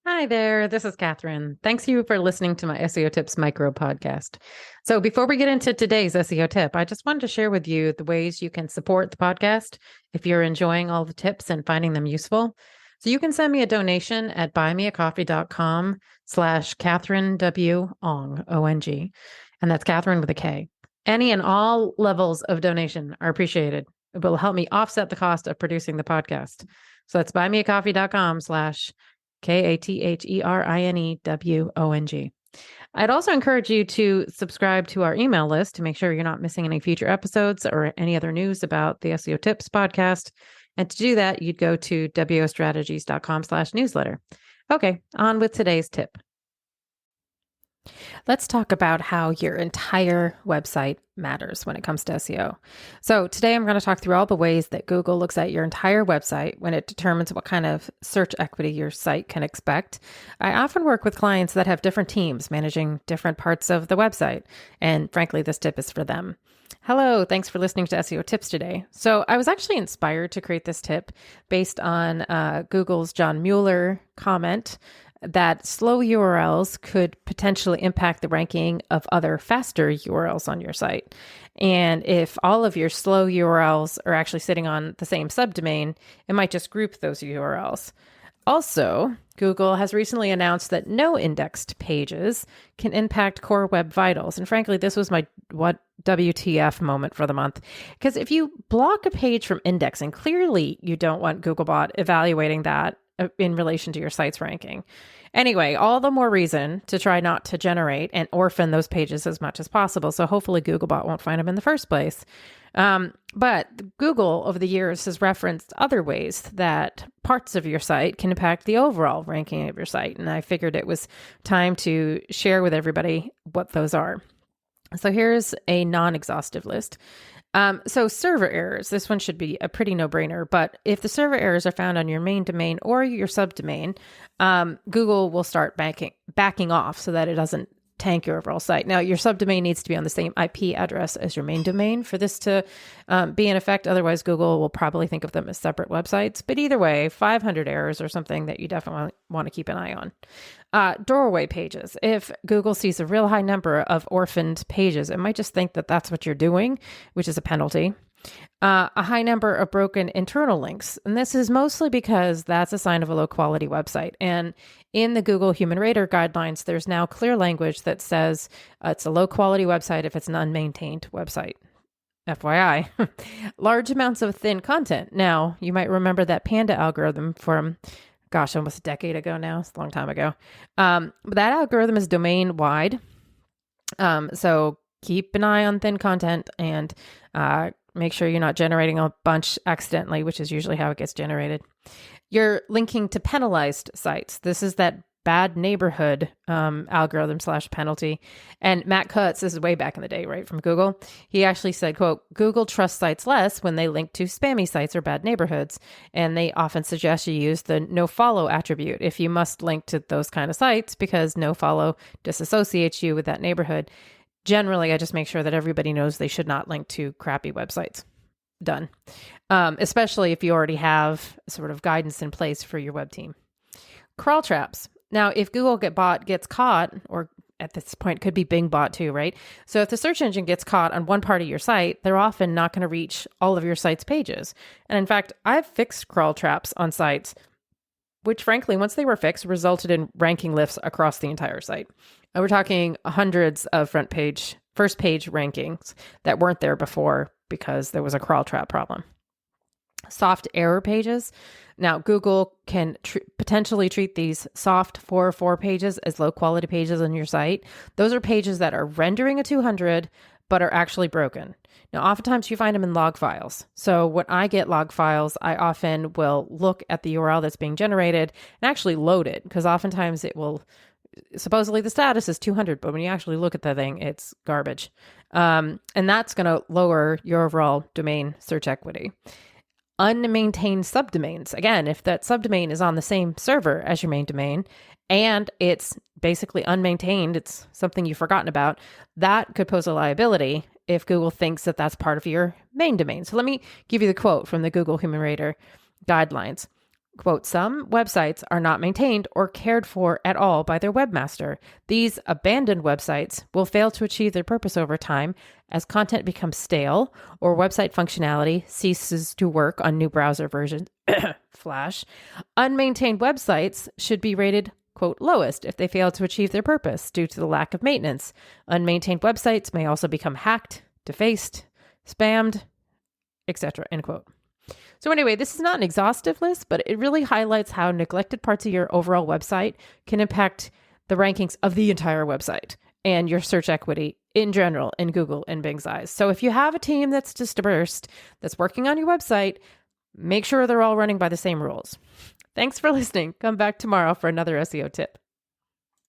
Hi there, this is Catherine. Thanks you for listening to my SEO Tips micro podcast. So, before we get into today's SEO tip, I just wanted to share with you the ways you can support the podcast if you're enjoying all the tips and finding them useful. So, you can send me a donation at buymeacoffee.com/Catherine W. Ong, O-N-G, and that's Catherine with a K. Any and all levels of donation are appreciated. It will help me offset the cost of producing the podcast. So, that's buymeacoffee.com/KATHERINEWONG. I'd also encourage you to subscribe to our email list to make sure you're not missing any future episodes or any other news about the SEO Tips podcast. And to do that, you'd go to wostrategies.com/newsletter. Okay, on with today's tip. Let's talk about how your entire website matters when it comes to SEO. So today I'm going to talk through all the ways that Google looks at your entire website when it determines what kind of search equity your site can expect. I often work with clients that have different teams managing different parts of the website, and frankly, this tip is for them. Hello, thanks for listening to SEO Tips today. So I was actually inspired to create this tip based on Google's John Mueller comment that slow URLs could potentially impact the ranking of other faster URLs on your site. And if all of your slow URLs are actually sitting on the same subdomain, it might just group those URLs. Also, Google has recently announced that no indexed pages can impact core web vitals. And frankly, this was my WTF moment for the month. Because if you block a page from indexing, clearly you don't want Googlebot evaluating that in relation to your site's ranking. Anyway, all the more reason to try not to generate and orphan those pages as much as possible. So hopefully Googlebot won't find them in the first place. But Google over the years has referenced other ways that parts of your site can impact the overall ranking of your site. And I figured it was time to share with everybody what those are. So here's a non-exhaustive list. So server errors, this one should be a pretty no-brainer, but if the server errors are found on your main domain or your subdomain, Google will start backing off so that it doesn't tank your overall site. Now, your subdomain needs to be on the same IP address as your main domain for this to be in effect. Otherwise, Google will probably think of them as separate websites. But either way, 500 errors are something that you definitely want to keep an eye on. Doorway pages. If Google sees a real high number of orphaned pages, it might just think that that's what you're doing, which is a penalty. A high number of broken internal links. And this is mostly because that's a sign of a low quality website. And in the Google Human Rater guidelines, there's now clear language that says it's a low quality website if it's an unmaintained website. FYI, large amounts of thin content. Now, you might remember that Panda algorithm from, almost a decade ago now. It's a long time ago. But that algorithm is domain wide. So keep an eye on thin content and make sure you're not generating a bunch accidentally, which is usually how it gets generated. You're linking to penalized sites. This is that bad neighborhood algorithm / penalty. And Matt Cutts, this is way back in the day, right, from Google. He actually said, quote, Google trusts sites less when they link to spammy sites or bad neighborhoods. And they often suggest you use the nofollow attribute if you must link to those kind of sites because nofollow disassociates you with that neighborhood. Generally, I just make sure that everybody knows they should not link to crappy websites. Done. Especially if you already have sort of guidance in place for your web team. Crawl traps. Now, if Googlebot gets caught, or at this point could be Bingbot too, right? So if the search engine gets caught on one part of your site, they're often not going to reach all of your site's pages. And in fact, I've fixed crawl traps on sites, which frankly, once they were fixed, resulted in ranking lifts across the entire site. And we're talking hundreds of first page rankings that weren't there before because there was a crawl trap problem. Soft error pages. Now, Google can potentially treat these soft 404 pages as low quality pages on your site. Those are pages that are rendering a 200, but are actually broken. Now, oftentimes you find them in log files. So when I get log files, I often will look at the URL that's being generated and actually load it because oftentimes it will, supposedly the status is 200, but when you actually look at the thing, it's garbage. And that's going to lower your overall domain search equity. Unmaintained subdomains. Again, if that subdomain is on the same server as your main domain and it's basically unmaintained, it's something you've forgotten about, that could pose a liability if Google thinks that that's part of your main domain. So let me give you the quote from the Google Human Rater guidelines. Quote, some websites are not maintained or cared for at all by their webmaster. These abandoned websites will fail to achieve their purpose over time as content becomes stale or website functionality ceases to work on new browser versions. Flash. Unmaintained websites should be rated, quote, lowest if they fail to achieve their purpose due to the lack of maintenance. Unmaintained websites may also become hacked, defaced, spammed, etc., end quote. So anyway, this is not an exhaustive list, but it really highlights how neglected parts of your overall website can impact the rankings of the entire website and your search equity in general in Google and Bing's eyes. So if you have a team that's dispersed, that's working on your website, make sure they're all running by the same rules. Thanks for listening. Come back tomorrow for another SEO tip.